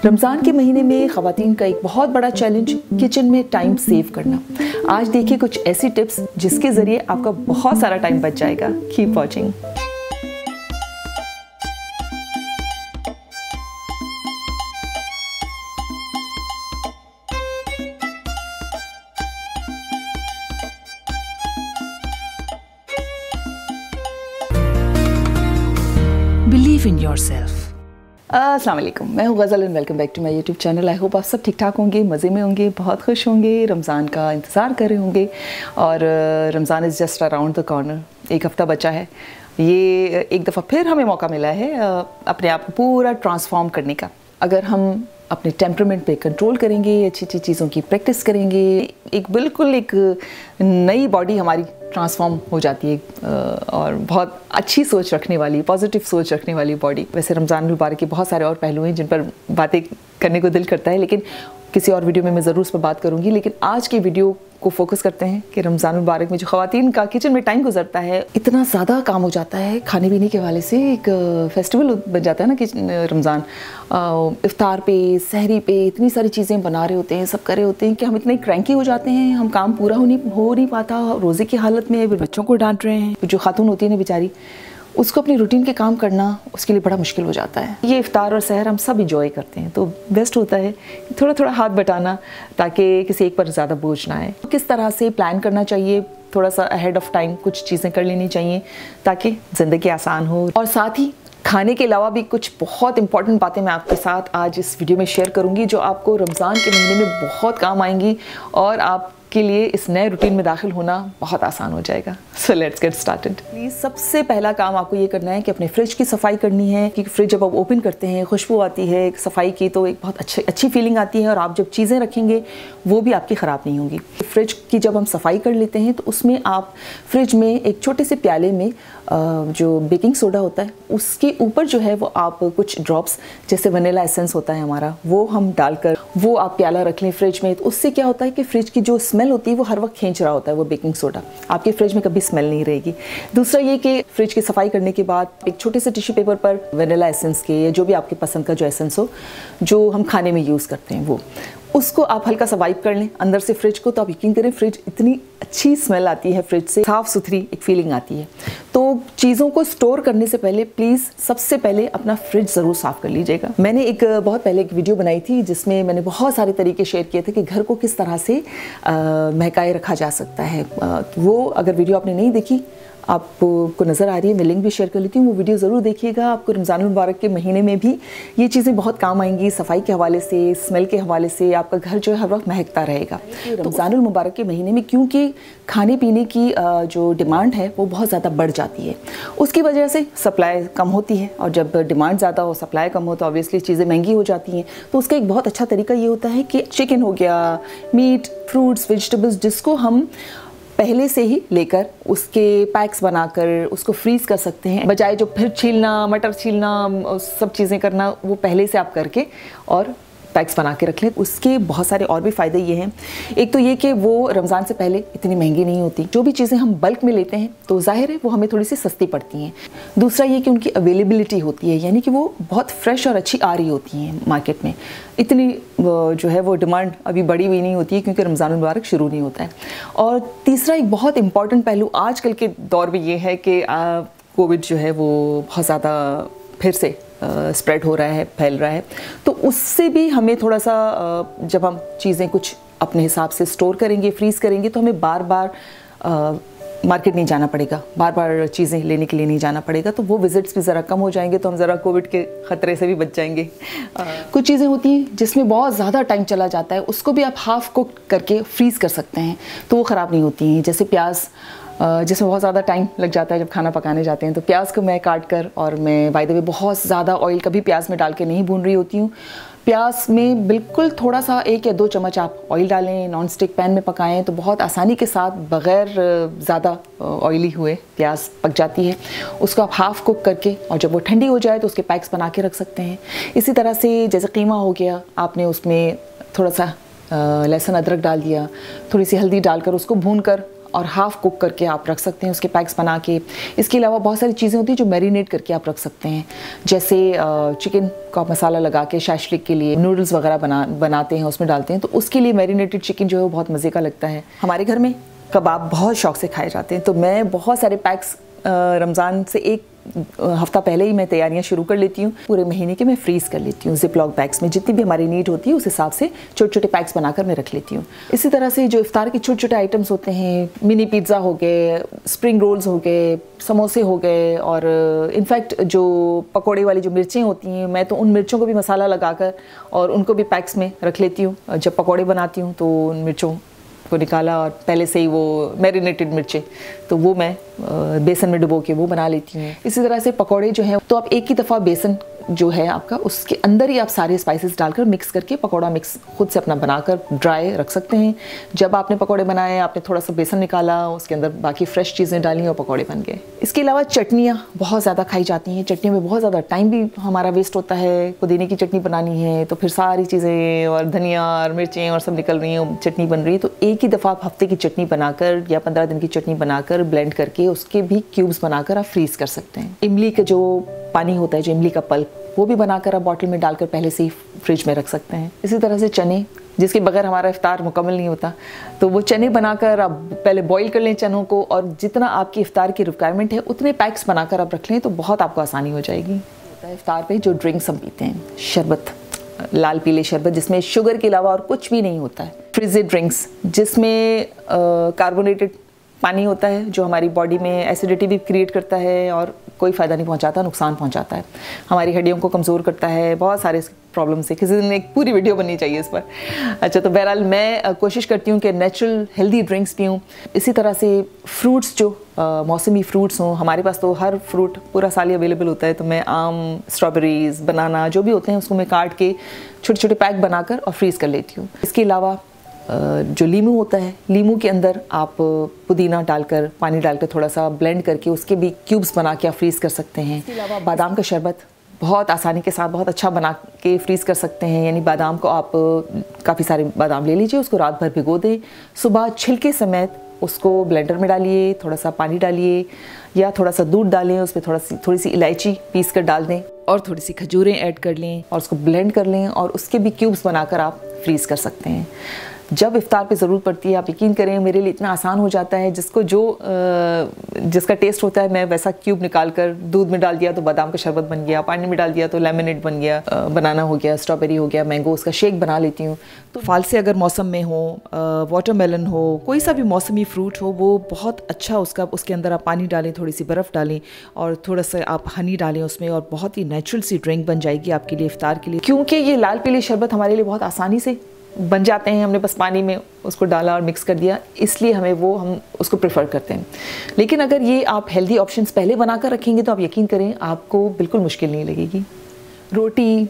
रमज़ान के महीने में ख़वातीन का एक बहुत बड़ा चैलेंज किचन में टाइम सेव करना। आज देखिए कुछ ऐसी टिप्स जिसके ज़रिए आपका बहुत सारा टाइम बच जाएगा। Keep watching. Believe in yourself. अस्सलाम वालेकुम, मैं हूँ Ghazal and welcome back to my YouTube channel. I hope आप सब ठीक ठाक होंगे, मज़े में होंगे, बहुत खुश होंगे, रमज़ान का इंतज़ार कर रहे होंगे। और Ramzan is just around the corner. एक हफ़्ता बचा है। ये एक दफ़ा फिर हमें मौका मिला है अपने आप को पूरा ट्रांसफॉर्म करने का। अगर हम अपने टेम्परामेंट पे कंट्रोल करेंगे, अच्छी अच्छी चीज़ों की प्रैक्टिस करेंगे, एक नई बॉडी हमारी ट्रांसफॉर्म हो जाती है और बहुत अच्छी सोच रखने वाली, पॉजिटिव सोच रखने वाली बॉडी। वैसे रमज़ान मुबारक के बहुत सारे और पहलू हैं जिन पर बातें करने को दिल करता है, लेकिन किसी और वीडियो में मैं ज़रूर उस पर बात करूँगी। लेकिन आज की वीडियो को फोकस करते हैं कि रमज़ान मुबारक में जो ख़वातीन का किचन में टाइम गुजरता है, इतना ज़्यादा काम हो जाता है खाने पीने के हवाले से। एक फेस्टिवल बन जाता है ना कि रमज़ान, इफ्तार पे, सहरी पे इतनी सारी चीज़ें बना रहे होते हैं, सब कर रहे होते हैं कि हम इतने क्रैंकी हो जाते हैं, हम काम पूरा हो नहीं पाता। रोज़े की हालत में बच्चों को डांट रहे हैं। जो खातून होती है ना बेचारी, उसको अपनी रूटीन के काम करना उसके लिए बड़ा मुश्किल हो जाता है। ये इफ्तार और सहर हम सब इंजॉय करते हैं, तो बेस्ट होता है थोड़ा थोड़ा हाथ बटाना ताकि किसी एक पर ज़्यादा बोझ ना आए। किस तरह से प्लान करना चाहिए, थोड़ा सा अहेड ऑफ टाइम कुछ चीज़ें कर लेनी चाहिए ताकि ज़िंदगी आसान हो। और साथ ही खाने के अलावा भी कुछ बहुत इंपॉर्टेंट बातें मैं आपके साथ आज इस वीडियो में शेयर करूँगी जो आपको रमज़ान के महीने में बहुत काम आएंगी और आपके लिए इस नए रूटीन में दाखिल होना बहुत आसान हो जाएगा। So let's get started. Please सबसे पहला काम आपको ये करना है कि अपने फ्रिज की सफाई करनी है, क्योंकि फ्रिज जब आप ओपन करते हैं खुशबू आती है सफाई की, तो एक बहुत अच्छी फीलिंग आती है और आप जब चीज़ें रखेंगे वो भी आपकी ख़राब नहीं होंगी। फ्रिज की जब हम सफाई कर लेते हैं तो उसमें आप फ्रिज में एक छोटे से प्याले में जो बेकिंग सोडा होता है उसके ऊपर जो है वो आप कुछ ड्रॉप्स, जैसे वनीला एसेंस होता है हमारा, वो हम डालकर वो आप प्याला रख लें फ्रिज में। तो उससे क्या होता है कि फ्रिज की जो स्मेल होती है वो हर वक्त खींच रहा होता है वो बेकिंग सोडा, आपके फ्रिज में कभी स्मेल नहीं रहेगी। दूसरा ये कि फ्रिज की सफाई करने के बाद एक छोटे से टिश्यू पेपर पर वनीला एसेंस के या जो भी आपके पसंद का जो एसेंस हो जो हम खाने में यूज़ करते हैं उसको आप हल्का सा वाइप कर लें अंदर से फ्रिज को। तो आप यकीन करें फ्रिज इतनी अच्छी स्मेल आती है, फ्रिज से साफ़ सुथरी एक फीलिंग आती है। तो चीज़ों को स्टोर करने से पहले प्लीज़ सबसे पहले अपना फ्रिज ज़रूर साफ़ कर लीजिएगा। मैंने बहुत पहले एक वीडियो बनाई थी जिसमें मैंने बहुत सारे तरीके शेयर किए थे कि घर को किस तरह से महकाए रखा जा सकता है। वो अगर वीडियो आपने नहीं देखी, आपको नज़र आ रही है, मैं लिंक भी शेयर कर लेती हूँ, वो वीडियो ज़रूर देखिएगा। आपको रमज़ान मुबारक के महीने में भी ये चीज़ें बहुत काम आएंगी। सफाई के हवाले से, स्मेल के हवाले से आपका घर जो है हर वक्त महकता रहेगा। रमज़ान मुबारक के महीने में क्योंकि खाने पीने की जो डिमांड है वो बहुत ज़्यादा बढ़ जाती है, उसकी वजह से सप्लाई कम होती है और जब डिमांड ज़्यादा हो, सप्लाई कम हो, तो ऑब्वियसली चीज़ें महंगी हो जाती हैं। तो उसका एक बहुत अच्छा तरीका ये होता है कि चिकन हो गया, मीट, फ्रूट्स, वेजिटेबल्स, जिसको हम पहले से ही लेकर उसके पैक्स बनाकर उसको फ्रीज़ कर सकते हैं, बजाय जो फिर छीलना, मटर छीलना, सब चीज़ें करना, वो पहले से आप करके और पैक्स बना के रख लें। उसके बहुत सारे और भी फ़ायदे ये हैं। एक तो ये कि वो रमज़ान से पहले इतनी महंगी नहीं होती। जो भी चीज़ें हम बल्क में लेते हैं तो ज़ाहिर है वो हमें थोड़ी सी सस्ती पड़ती हैं। दूसरा ये कि उनकी अवेलेबिलिटी होती है, यानी कि वो बहुत फ्रेश और अच्छी आ रही होती हैं मार्केट में। इतनी जो है वो डिमांड अभी बढ़ी हुई नहीं होती है क्योंकि रमज़ान मुबारक शुरू नहीं होता है। और तीसरा एक बहुत इंपॉर्टेंट पहलू आजकल के दौर में ये है कि कोविड जो है वो बहुत ज़्यादा फिर से स्प्रेड हो रहा है, फैल रहा है। तो उससे भी हमें थोड़ा सा जब हम चीज़ें कुछ अपने हिसाब से स्टोर करेंगे, फ्रीज़ करेंगे, तो हमें बार बार मार्केट नहीं जाना पड़ेगा, बार बार चीज़ें लेने के लिए नहीं जाना पड़ेगा। तो वो विजिट्स भी ज़रा कम हो जाएंगे, तो हम ज़रा कोविड के ख़तरे से भी बच जाएंगे। कुछ चीज़ें होती हैं जिसमें बहुत ज़्यादा टाइम चला जाता है, उसको भी आप हाफ़ कुक करके फ्रीज़ कर सकते हैं, तो वो ख़राब नहीं होती हैं। जैसे प्याज, जिसमें बहुत ज़्यादा टाइम लग जाता है जब खाना पकाने जाते हैं, तो प्याज को मैं काट कर, और मैं बाय द वे बहुत ज़्यादा ऑयल कभी प्याज में डाल के नहीं भून रही होती हूँ। प्याज में बिल्कुल थोड़ा सा 1 या 2 चम्मच आप ऑयल डालें, नॉन स्टिक पैन में पकाएं, तो बहुत आसानी के साथ बग़ैर ज़्यादा ऑयली हुए प्याज पक जाती है। उसको आप हाफ़ कुक करके और जब वो ठंडी हो जाए तो उसके पैक्स बना के रख सकते हैं। इसी तरह से जैसे कीमा हो गया, आपने उसमें थोड़ा सा लहसुन अदरक डाल दिया, थोड़ी सी हल्दी डालकर उसको भून कर और हाफ कुक करके आप रख सकते हैं उसके पैक्स बना के। इसके अलावा बहुत सारी चीज़ें होती हैं जो मैरिनेट करके आप रख सकते हैं, जैसे चिकन का मसाला लगा के शाशलिक के लिए नूडल्स वगैरह बनाते हैं, उसमें डालते हैं, तो उसके लिए मैरिनेटेड चिकन जो है वो बहुत मज़े का लगता है। हमारे घर में कबाब बहुत शौक से खाए जाते हैं, तो मैं बहुत सारे पैक्स रमज़ान से एक हफ्ता पहले ही मैं तैयारियां शुरू कर लेती हूँ। पूरे महीने के मैं फ्रीज़ कर लेती हूँ जिप लॉक बैग्स में, जितनी भी हमारी नीड होती है उस हिसाब से छोटे छोटे पैक्स बनाकर मैं रख लेती हूँ। इसी तरह से जो इफ्तार के छोटे छोटे आइटम्स होते हैं, मिनी पिज़्ज़ा हो गए, स्प्रिंग रोल्स हो गए, समोसे हो गए, और इनफैक्ट जो पकौड़े वाली जो मिर्चें होती हैं, मैं तो उन मिर्चों को भी मसाला लगाकर और उनको भी पैक्स में रख लेती हूँ। जब पकौड़े बनाती हूँ तो उन मिर्चों को निकाला और पहले से ही वो मैरिनेटेड मिर्चें, तो वो मैं बेसन में डुबो के वो बना लेती हूँ। इसी तरह से पकौड़े जो हैं तो आप एक ही दफ़ा बेसन जो है आपका उसके अंदर ही आप सारे स्पाइसेस डालकर मिक्स करके पकौड़ा मिक्स खुद से अपना बनाकर ड्राई रख सकते हैं। जब आपने पकौड़े बनाए, आपने थोड़ा सा बेसन निकाला, उसके अंदर बाकी फ्रेश चीज़ें डाली और पकौड़े बन गए। इसके अलावा चटनियाँ बहुत ज़्यादा खाई जाती हैं। चटनियों में बहुत ज़्यादा टाइम भी हमारा वेस्ट होता है। पुदीने की चटनी बनानी है तो फिर सारी चीज़ें और धनिया और मिर्चें और सब निकल रही हैं, चटनी बन रही है, तो एक ही दफ़ा आप हफ्ते की चटनी बनाकर या 15 दिन की चटनी बनाकर ब्लेंड करके उसके भी क्यूब्स बनाकर आप फ्रीज़ कर सकते हैं। इमली का जो पानी होता है, जो इमली का पल्प, वो भी बनाकर आप बॉटल में डालकर पहले से ही फ्रिज में रख सकते हैं। इसी तरह से चने, जिसके बगैर हमारा इफ्तार मुकम्मल नहीं होता, तो वो चने बनाकर आप पहले बॉईल कर लें चनों को, और जितना आपकी इफ्तार की रिक्वायरमेंट है उतने पैक्स बनाकर आप रख लें तो बहुत आपको आसानी हो जाएगी। इफ्तार पे जो ड्रिंक्स हम पीते हैं, शरबत, लाल पीले शरबत जिसमें शुगर के अलावा और कुछ भी नहीं होता है, फ्रिज़ ड्रिंक्स जिसमें कार्बोनेटेड पानी होता है जो हमारी बॉडी में एसिडिटी भी क्रिएट करता है और कोई फ़ायदा नहीं पहुंचाता, नुकसान पहुंचाता है, हमारी हड्डियों को कमज़ोर करता है, बहुत सारे प्रॉब्लम से। किसी दिन एक पूरी वीडियो बननी चाहिए इस पर। अच्छा, तो बहरहाल मैं कोशिश करती हूँ कि नेचुरल हेल्दी ड्रिंक्स पीऊँ। इसी तरह से फ्रूट्स, जो मौसमी फ्रूट्स हों, हमारे पास तो हर फ्रूट पूरा साल ही अवेलेबल होता है, तो मैं आम, स्ट्रॉबेरीज़, बनाना जो भी होते हैं उसको मैं काट के छोटे छोटे पैक बनाकर और फ्रीज़ कर लेती हूँ। इसके अलावा जो लीमू होता है, लीमू के अंदर आप पुदीना डालकर, पानी डालकर थोड़ा सा ब्लेंड करके उसके भी क्यूब्स बना के आप फ्रीज़ कर सकते हैं। इसके अलावा बादाम का शरबत बहुत आसानी के साथ बहुत अच्छा बना के फ्रीज़ कर सकते हैं। यानी बादाम को आप काफ़ी सारे बादाम ले लीजिए, उसको रात भर भिगो दें, सुबह छिलके समेत उसको ब्लेंडर में डालिए, थोड़ा सा पानी डालिए या थोड़ा सा दूध डालें, उसमें थोड़ी सी इलायची पीस कर डाल दें और थोड़ी सी खजूरें ऐड कर लें और उसको ब्लेंड कर लें और उसके भी क्यूब्स बनाकर आप फ्रीज़ कर सकते हैं। जब इफ्तार पे ज़रूरत पड़ती है, आप यकीन करें मेरे लिए इतना आसान हो जाता है, जिसका टेस्ट होता है मैं वैसा क्यूब निकाल कर दूध में डाल दिया तो बादाम का शरबत बन गया, पानी में डाल दिया तो लेमनेड बन गया, बनाना हो गया, स्ट्रॉबेरी हो गया, मैंगो, उसका शेक बना लेती हूँ। तो फल से अगर मौसम में हो, वाटरमेलन हो, कोई सा भी मौसमी फ्रूट हो, वो बहुत अच्छा उसके अंदर आप पानी डालें, थोड़ी सी बर्फ़ डालें और थोड़ा सा आप हनी डालें उसमें, और बहुत ही नेचुरल सी ड्रिंक बन जाएगी आपके लिए इफ्तार के लिए। क्योंकि ये लाल पीले शरबत हमारे लिए बहुत आसानी से बन जाते हैं, हमने बस पानी में उसको डाला और मिक्स कर दिया, इसलिए हम उसको प्रेफर करते हैं। लेकिन अगर ये आप हेल्दी ऑप्शंस पहले बनाकर रखेंगे तो आप यकीन करें आपको बिल्कुल मुश्किल नहीं लगेगी। रोटी,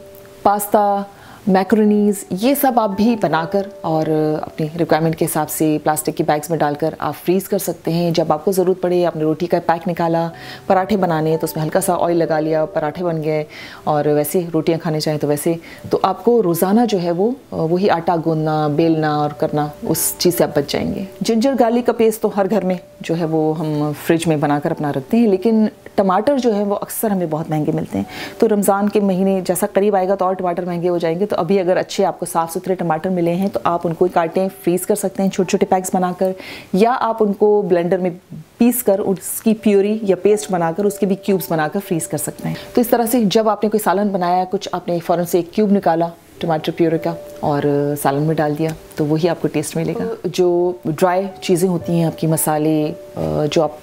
पास्ता, मैक्रोनीज़, ये सब आप भी बनाकर और अपनी रिक्वायरमेंट के हिसाब से प्लास्टिक के बैग्स में डालकर आप फ्रीज़ कर सकते हैं। जब आपको ज़रूरत पड़े, आपने रोटी का पैक निकाला, पराठे बनाने तो उसमें हल्का सा ऑयल लगा लिया, पराठे बन गए, और वैसे रोटियां खाने चाहें तो वैसे, तो आपको रोज़ाना जो है वो वही आटा गूंदना, बेलना और करना, उस चीज़ से आप बच जाएंगे। जिंजर गार्लिक का पेस्ट तो हर घर में जो है वो हम फ्रिज में बनाकर अपना रखते हैं, लेकिन टमाटर जो है वो अक्सर हमें बहुत महंगे मिलते हैं। तो रमज़ान के महीने जैसा करीब आएगा तो और टमाटर महंगे हो जाएंगे, तो अभी अगर अच्छे आपको साफ़ सुथरे टमाटर मिले हैं तो आप उनको काटें, फ्रीज़ कर सकते हैं छोटे छोटे पैक्स बनाकर, या आप उनको ब्लेंडर में पीस कर उसकी प्यूरी या पेस्ट बनाकर उसके भी क्यूब्स बनाकर फ्रीज़ कर सकते हैं। तो इस तरह से जब आपने कोई सालन बनाया, कुछ आपने फ़ौरन से एक क्यूब निकाला टमाटर प्यूरी का और सालन में डाल दिया, तो वही आपको टेस्ट मिलेगा। जो ड्राई चीज़ें होती हैं आपकी, मसाले जो आप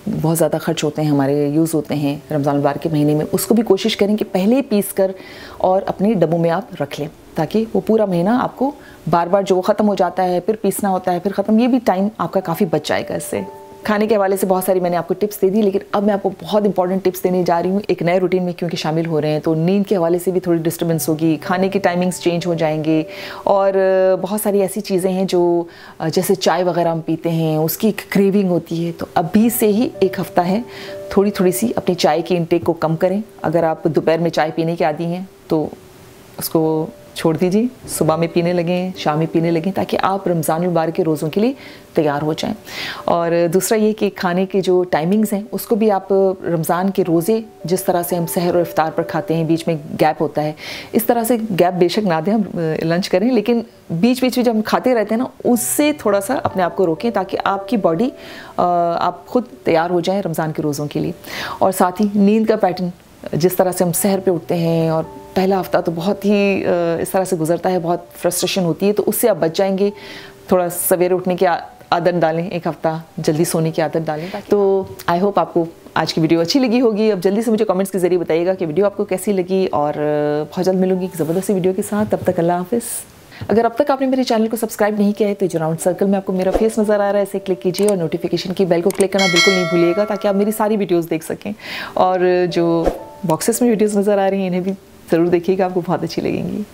बहुत ज़्यादा खर्च होते हैं, हमारे यूज़ होते हैं रमज़ान मुबारक के महीने में, उसको भी कोशिश करें कि पहले ही पीस कर और अपने डब्बों में आप रख लें, ताकि वो पूरा महीना आपको बार बार जो ख़त्म हो जाता है फिर पीसना होता है, फिर ख़त्म, ये भी टाइम आपका काफ़ी बच जाएगा इससे। खाने के हवाले से बहुत सारी मैंने आपको टिप्स दे दी, लेकिन अब मैं आपको बहुत इंपॉर्टेंट टिप्स देने जा रही हूँ। एक नए रूटीन में क्योंकि शामिल हो रहे हैं तो नींद के हवाले से भी थोड़ी डिस्टर्बेंस होगी, खाने की टाइमिंग्स चेंज हो जाएंगे, और बहुत सारी ऐसी चीज़ें हैं जो जैसे चाय वगैरह हम पीते हैं उसकी एक क्रेविंग होती है। तो अभी से ही एक हफ़्ता है, थोड़ी थोड़ी सी अपनी चाय की इंटेक को कम करें। अगर आप दोपहर में चाय पीने के आदी हैं तो उसको छोड़ दीजिए, सुबह में पीने लगें, शाम में पीने लगें, ताकि आप रमज़ान मुबारक के रोज़ों के लिए तैयार हो जाएं। और दूसरा ये कि खाने के जो टाइमिंग्स हैं उसको भी आप रमज़ान के रोज़े जिस तरह से हम सहर और इफ्तार पर खाते हैं, बीच में गैप होता है, इस तरह से गैप बेशक ना दें, हम लंच करें, लेकिन बीच बीच में जब हम खाते रहते हैं ना, उससे थोड़ा सा अपने आप को रोकें, ताकि आपकी बॉडी आप खुद तैयार हो जाएं रमज़ान के रोज़ों के लिए। और साथ ही नींद का पैटर्न, जिस तरह से हम सहर पे उठते हैं और पहला हफ्ता तो बहुत ही इस तरह से गुजरता है, बहुत फ्रस्ट्रेशन होती है, तो उससे आप बच जाएंगे। थोड़ा सवेरे उठने की आदत डालें, एक हफ्ता जल्दी सोने की आदत डालें। तो आई होप आपको आज की वीडियो अच्छी लगी होगी। अब जल्दी से मुझे कमेंट्स के ज़रिए बताइएगा कि वीडियो आपको कैसी लगी, और बहुत जल्द मिलूंगी एक ज़बरदस्त वीडियो के साथ। तब तक अल्लाह हाफ़िज़। अगर अब तक आपने मेरे चैनल को सब्सक्राइब नहीं किया है तो जो राउंड सर्कल में आपको मेरा फेस नज़र आ रहा है, इसे क्लिक कीजिए और नोटिफिकेशन की बेल को क्लिक करना बिल्कुल नहीं भूलिएगा, ताकि आप मेरी सारी वीडियोस देख सकें। और जो बॉक्सेस में वीडियोस नज़र आ रही हैं, इन्हें भी ज़रूर देखिएगा, आपको बहुत अच्छी लगेंगी।